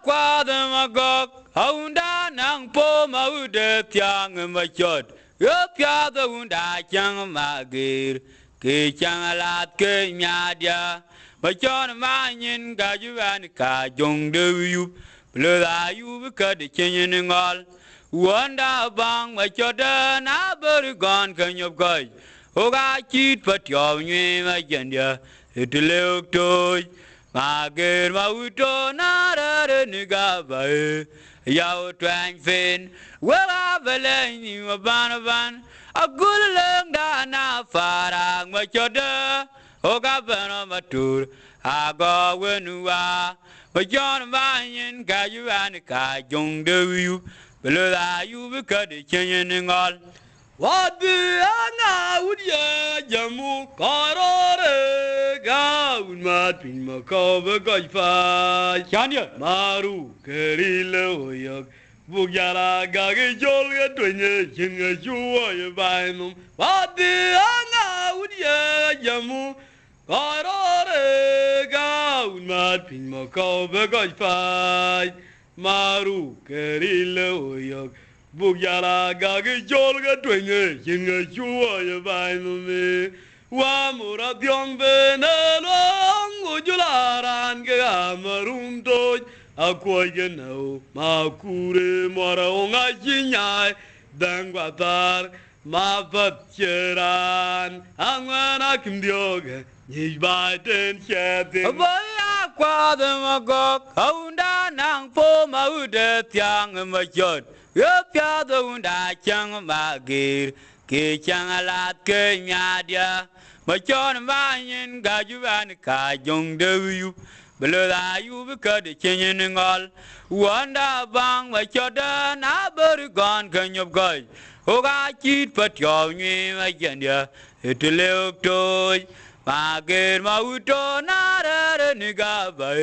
qua the magog, Aunda nang po maude tiang ma chot. Up ya the unda chang magir, Ki chang alat ke nyadia. Ma chon ma nyin ga juan ka jong de yu. Blood are you because the changing all. Wanda bang ma choda na ber gone can you go. Oga cheat but your name agenda. It look toy. Ma girl ma uto na ra niga ba. Yao twang fin. Well I believe you a ban. A good long da na farang ma choda. Oga bana matur. I go when you are. But John Mayan ga you and ka jong do you. Below that you because the changing all. What the Anna would ya Jamu Karore Gown Martin Macabre Gaifa Chanya Maru Kerilo Yok Bugara Gagi Jolga Twinye Chinga Chua Yabanum. What the Anna would ya Jamu Karore Gown Martin Macabre Gaifa Maru Kerilo Yok Bugara Gagi Jolga Twinge, Jinga Chua Yabanum, Wamura Dion Benelong, Ujularan Gamarum Doj, Aquagano, Makure Moraonga Jinyai, Dangwatar, Mavatcheran, Anganakim Dioga, Nijbaiten Chatting. a boy aqua the magog, Aunda nang po maude tiang ma chot. Up ya the unda chang magir, Ki chang alat ke nyadia. Ma chon ma nyin ga juan ka jong de yu. Below that you because the changing all. Wanda bang ma choda na ber gone can you go. Oga cheat but your name agenda. It look toy. Ma girl ma uto na ra niga ba.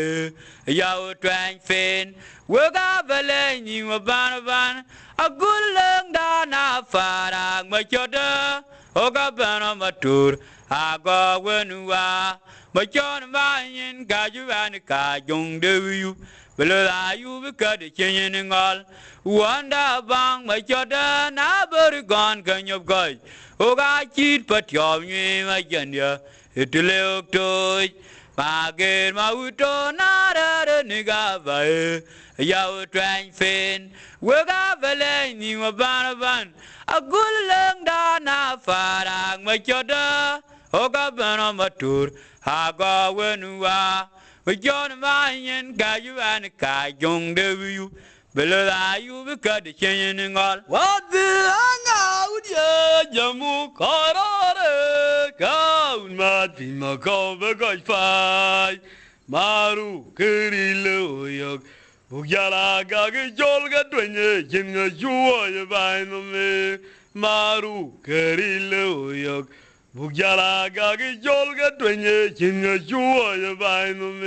Yao twang fin. Wega belen you a ban. A good long da na farang ma choda. Oga bana matur. I go when you are. Ma chon ma yin ga ju an ka jong de yu. Below that you because the changing all. Wanda bang ma choda na ber gone can you go. Oga cheat but your name agenda. It look toy. Ma girl ma uto na ra niga ba. Yao twang fin. Wega belen you a ban. A good long da na farang ma choda. Oga bana matur. I go when you are. With John Mayan ga you and ka jong de you. Below that you because the changing all. What the Anna would ya Jamu Karare Gown Martin Macabre Gaifa Maru Kerilo Yok Bugara Gagi Jolga Twinye Jinga Chua Yabanum Maru Kerilo Yok Bugara Gagi Jolga Twinye Jinga Chua Yabanum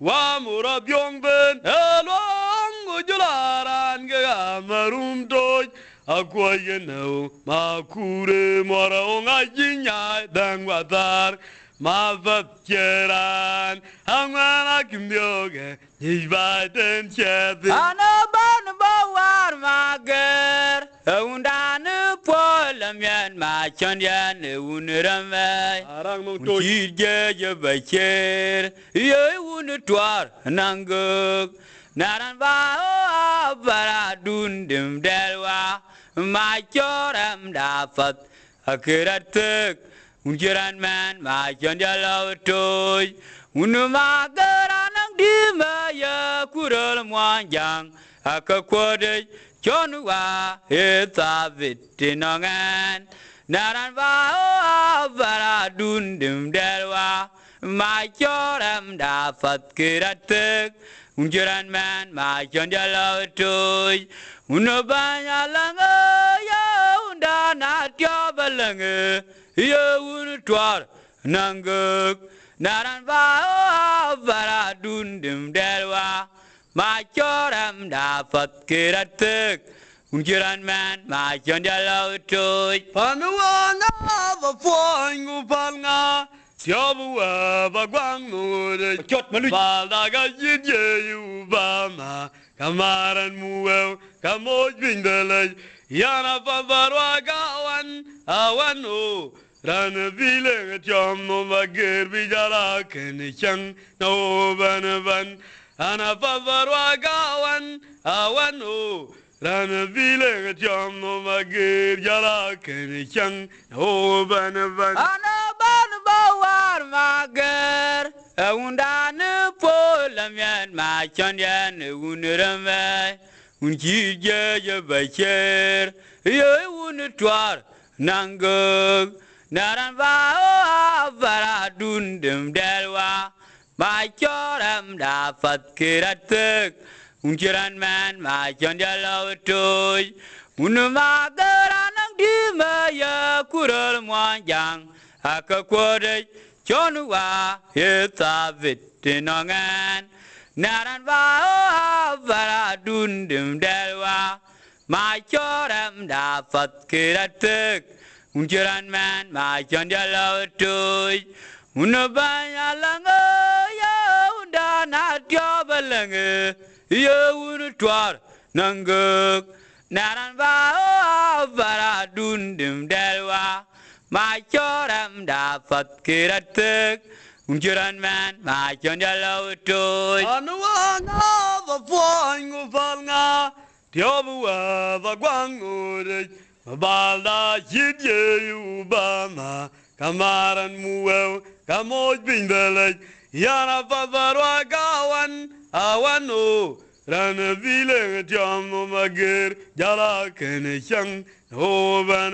Wamura Byong Ben Elong Ujularan Gamarum Doj Aquagano Makure Moraonga Jinyai Dangwatar Mavatcheran Angana Kimbioga Nijbaiten Chatting. Anaban bawar mager. Undane polam ma chanyan unirame. Arang Mong Toj. Chije bacher. Ye unitwar nanguk. Naran ba bara dundim delwa. Ma choram dafat. Akiratuk. Unjiran man ma chanjalo toy. Unumagaranang dima ya kural mwanjang. Akakwade chonwa etavitinangan. Naran va bara dundim delwa. Ma choram dafat kiratek. Unjiran man ma chanjalo toy. Unubanya langa ya undana tiobalanga. Ya unutwar nanguk. Naran va bara dundim delwa. Ma choram dafat kiratek. Unjiran man ma chanjalo toy. Panuanga va poingu palnga 跳不啊把光我的 chốt mà lui把那个一夜有把嘛，干嘛人木哦，干么云的嘞，呀那把把罗高湾啊湾哦。Ran vilen jam no mager bijala ken chang no ban ana favarwa gawan awan o ran vilen jam no mager jala ken chang no ban ana ban bawar mager unda ne polamyan ma chanyan unrame unji je bacher ye un twar nangog naran va vara dundum delwa ma choram da fat kiratek unjiran man ma chandalo toy unma garanang di ma ya kural mwanjang akakwode chonwa yeta vitinangan naran va vara dundum delwa ma choram da fat kiratek unjiran man ma chandalo toy unabanya langa ya undana tyobalanga ya unutwar nanguk naran va vara dundim delwa ma choram da fat kiratek unjiran man ma chandalo toy Anuanga va fuango falnga Tiobuwa va guangure Balda yidye ubama Kamaran muel Kamoj bindele Yana favarwa gawan Awano Rana vile jam no mager Jala kene chang No van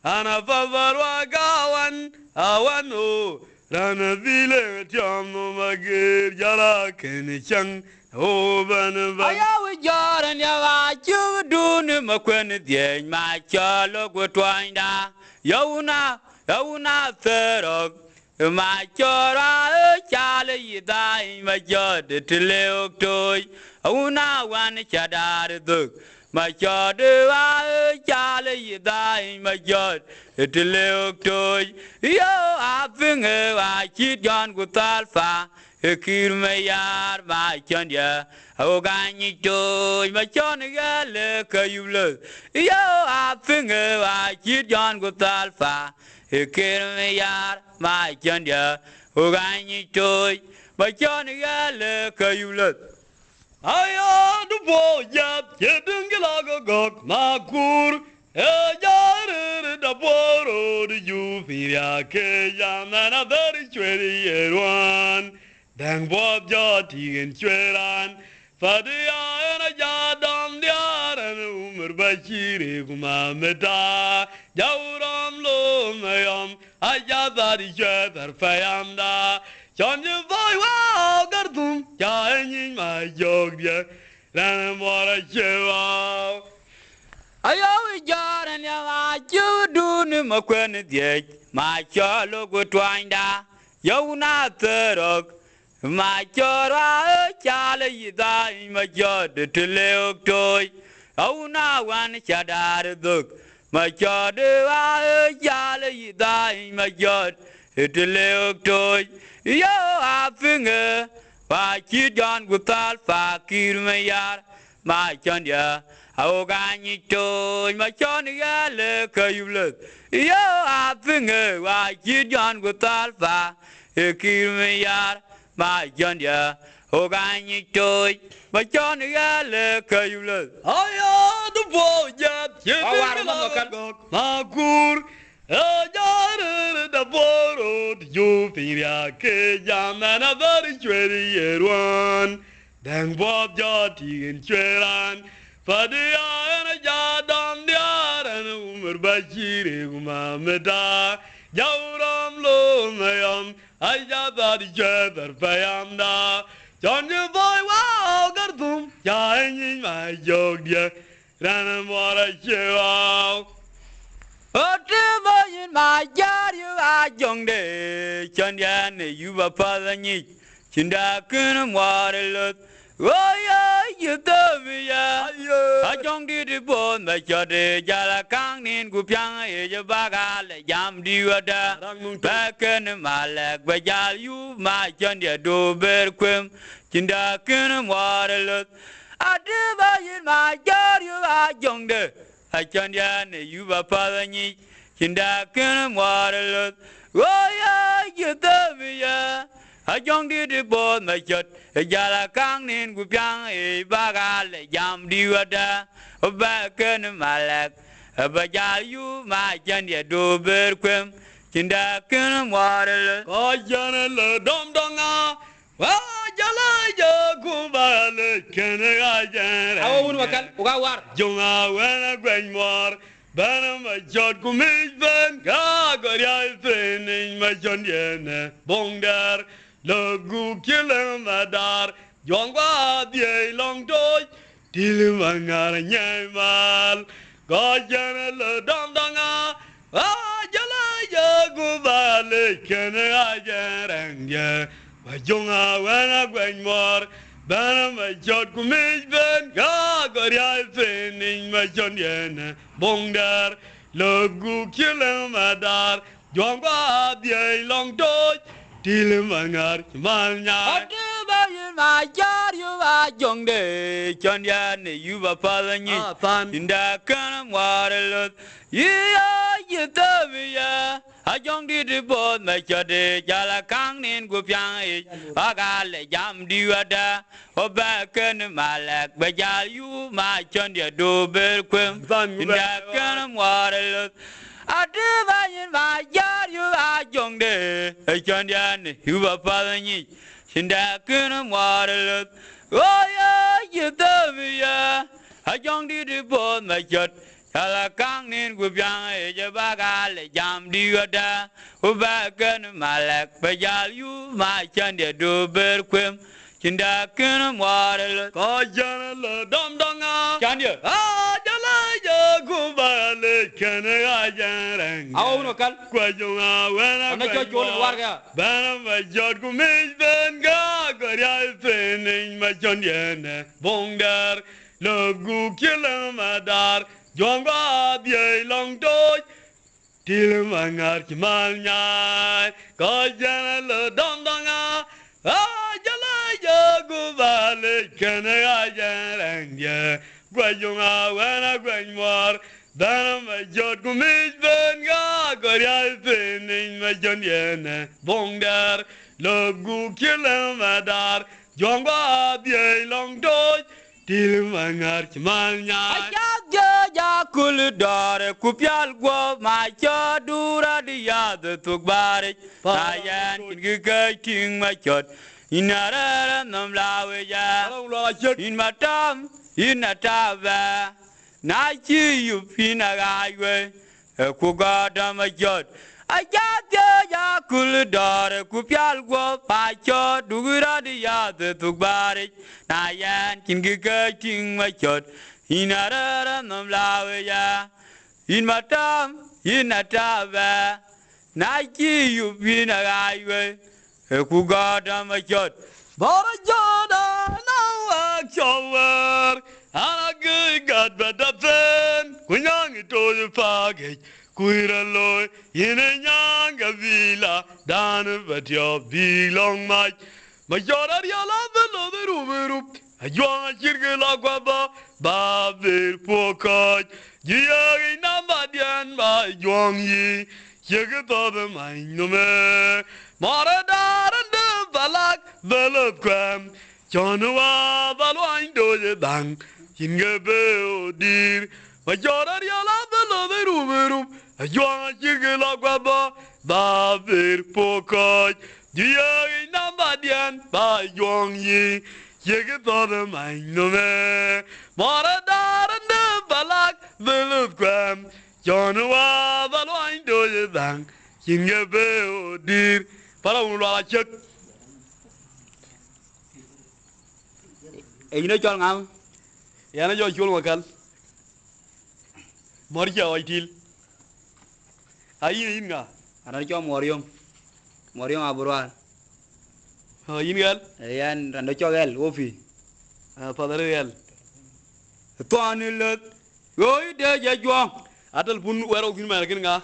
Ana favarwa gawan Awano Rana vile jam no mager Jala kene chang No van ayaw jaran ya wa chudun makwen dien ma chalo gotwanda yauna serok ma chora chale yidai ma jod tleok toy una wan chadar duk ma chod wa chale yidai ma jod tleok toy yo afing wa chit jan gutalfa ekir me yar ma chanya ogani toy ma chanya le kayule yo afing wa chit jan gutalfa ekir me yar ma chanya ogani toy ma chanya le kayule Aya du boya yedung lago gok makur yar da boro du ju fiya ke yana dari chweri yerwan dang bob ja tigen chweran fadia na ja dam diaran umur bashiri kuma meta jauram lo mayam aya dari chwer fayam da John you boy wow gardum jain ma jogya ran mora chewa ayaw jaran ya wa chudun makwen dien ma chalo gotwanda yauna serok ma chora chale yidai ma jod tleok toy auna wan chadar duk ma chod wa chale yidai ma jod tleok toy yo afinge wa chidan gutal fakir me yar ma chanya awgani toy ma chanya le kayule yo afinge wa chidan gutal fakir me yar ma chanya awgani toy ma chanya le kayule aya du boya yedung lago gok makur yar da boro du ju fiya ke yana dari chweri yerwan dang bob ja tigen chweran fadia na ja dam diaran umur bashiri kuma meta jauram lo mayam aya dari chwer fayam da John you boy wow gardum jain ma jogya ran mora chewa Otimayin ma jar you a young day, Chandian, you were father nick, Chinda kun waterlot, oh, you the ya. I don't did the bone that you're the Jala Kang in Gupiang, Ejabaga, Jam Diwada, back in my leg, but you, my John, do bear quim, Jinda Kun water. I do in my yard, you are younger. I can't you were father, Jinda Kun water. Oh, yeah, you the ya. I don't did the bone that you're a Jala Kang in Gupiang, Ejabaga, Jam Diwada, back in my leg. But you, my John, do bear quim, Jinda Kun water. Oh, Janela Dom Donga. Well, Jala Kubale, can I get? I won't war. Junga, when I bring more. Banam, my jot kumis ben, Gagoria, training my John Yen, Bongdar, Logu Killam Madar, Jonga, the long toy, Tilimangar, Yamal, Gojana, Dondanga, Ah, Jala Kubale, can I get? Junga, when I bring more. Banam, my jot kumis ben, Gagoria, training my John Yen, Bongdar, Logu Killam Madar, Jonga, the long toy, Tilimangar, Malnya. My yard, you are young day, John Yan, you were father, in the kind of water. Yeah, you tell me, yeah. I young did the board, my chode, Jala Kang in Gupiang, Agale, Jam Diwada, or back in my leg, but you, my John, do bear quim, in the kind of water. I do in my yard, you are young day, John Yan, you were father. Shinda kunam water. Oh, yeah, you tell me, yeah. I young did the board, my shot. Jala Kang in Gupiang, Ejabaga, Jam Diwada, who back in my leg, but you, my Chandia, do bear quim. Shinda kunam water. Oh, Janela Dom Donga. Chandia. Ah, Jala Kubale, can I get? I won't call. Quajunga, when I not your warga. Banam, my jot kumis ben, Gagoria, training my John Yen, Bongdar, Logu Killam Madar, Jonga, the long toy, Tilimangar, Malnya, Gojana, Dondanga, Ah, Jala Kubale, can I get? Quajunga, when I bring more. Banam, my jot kumis ben, Gagoria, training my John Yen, Bongdar, Logu Killam Madar, Jonga, the long toy, Tilimangar, Malnya. I got ya cool daughter, Kupial go, my chadura, the other took barrage. I am king, my chot. In a random lawa, in my tongue, in a tava. Night you pin a highway, a kugada, my chot. I got ya cool daughter, Kupial go, my chot, Dugura, the other took barrage. I am king, my chot. In a random lawa, in my tongue, in a tava. Night you pin a highway, a kugada, my chot. Borajada, now I shower. And a good God, but the friend, when young it told the package, Quira loy, in a young villa, down but your belong my. Majority of the room, a young circle of Babel Pocot, Yagi Namadian by young ye, Yagat mine no me, Moradar and the Balak, Velocram, Jonua, Balwine do the bank, Ingabe, dear, Majority of the room, a young circle of Babel Pocot, Yagi Namadian by young ye. Yagat mine no me, Moradar and the Balak, Velocram, Jonua, Balwine do the bank, Ingabe, dear, Paraula check. You know, John, I'm Yana Joel Morja Oitil. Are you in? Morium Aburwal. Oh, in girl? Ayan, Rando Chogel, Wofi. Father real. Tuanilet. Oi de jajuang. Atal pun wero kin ma kin nga.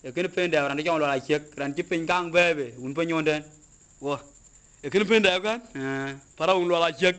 E ken pende ran jong la chek ran ti pin gang bebe un pe nyonden. Wo. E kin penda kan? Para un la chek.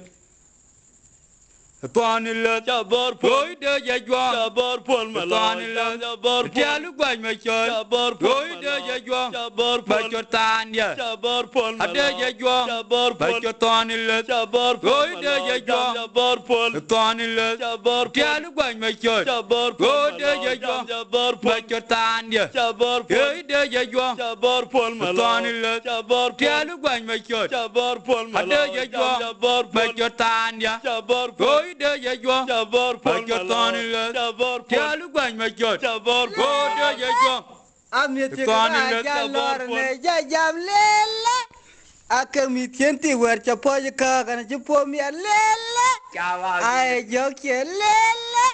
Tuanilet. Jabar Oi de jajuang. Jabar pol ma. Tuanilet. Jabar Tialu gwan ma chon. Jabar pol. Oi de jajuang. Jabar Ba pol. chotan ya. Jabar pol. Ade jajuang. Jabar Ba pol. chotanilet. Jabar pol. Oi de jajuang. Jabar pol. Tuanilet. Jabar pol. Tialu gwan ma chon. Jabar pol. Oi de jajuang. Jabar Ba pol. chotan ya. Jabar pol. Oi de jajuang. Jabar pol. Tuanilet. Jabar pol. Tialu gwan ma chon. Jabar pol. Ade jajuang. Jabar Ba pol. chotan ya. Jabar pol. Oi de jajuang. Jabar Ba pol. chotanilet. Jabar pol. Tialu gwan ma chon. Jabar Oi pol. de jajuang. Amiti Tuanilet. ka jalor ne jajam lele. Akami tienti wer chapo ka kana chapo mi lele. Ai jokye lele.